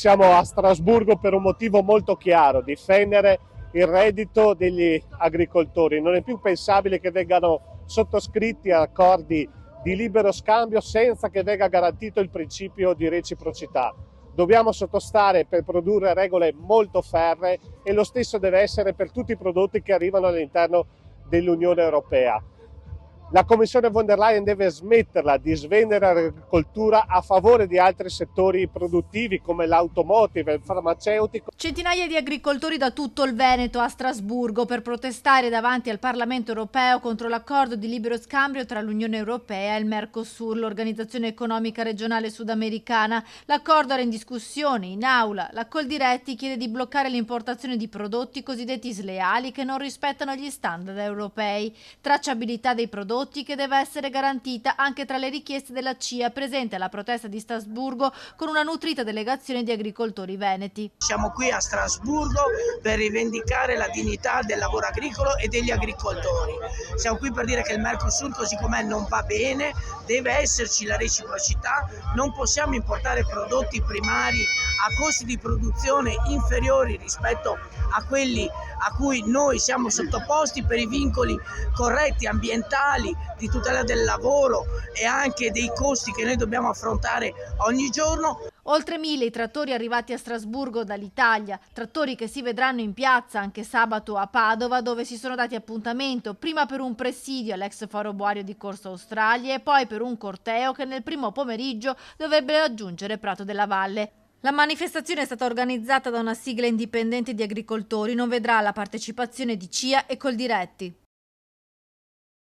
siamo a Strasburgo per un motivo molto chiaro: difendere il reddito degli agricoltori. Non è più pensabile che vengano sottoscritti accordi di libero scambio senza che venga garantito il principio di reciprocità. Dobbiamo sottostare per produrre regole molto ferree e lo stesso deve essere per tutti i prodotti che arrivano all'interno dell'Unione Europea. La Commissione von der Leyen deve smetterla di svendere l'agricoltura a favore di altri settori produttivi come l'automotive, il farmaceutico. Centinaia di agricoltori da tutto il Veneto a Strasburgo per protestare davanti al Parlamento europeo contro l'accordo di libero scambio tra l'Unione Europea e il Mercosur, l'organizzazione economica regionale sudamericana. L'accordo era in discussione in aula. La Coldiretti chiede di bloccare l'importazione di prodotti cosiddetti sleali che non rispettano gli standard europei. Tracciabilità dei prodotti che deve essere garantita anche tra le richieste della CIA presente alla protesta di Strasburgo con una nutrita delegazione di agricoltori veneti. Siamo qui a Strasburgo per rivendicare la dignità del lavoro agricolo e degli agricoltori. Siamo qui per dire che il Mercosur così com'è non va bene, deve esserci la reciprocità, non possiamo importare prodotti primari a costi di produzione inferiori rispetto a quelli a cui noi siamo sottoposti per i vincoli corretti ambientali, di tutela del lavoro e anche dei costi che noi dobbiamo affrontare ogni giorno. Oltre 1000 i trattori arrivati a Strasburgo dall'Italia, trattori che si vedranno in piazza anche sabato a Padova, dove si sono dati appuntamento prima per un presidio all'ex faro boario di Corso Australia e poi per un corteo che nel primo pomeriggio dovrebbe raggiungere Prato della Valle. La manifestazione è stata organizzata da una sigla indipendente di agricoltori, non vedrà la partecipazione di CIA e Coldiretti.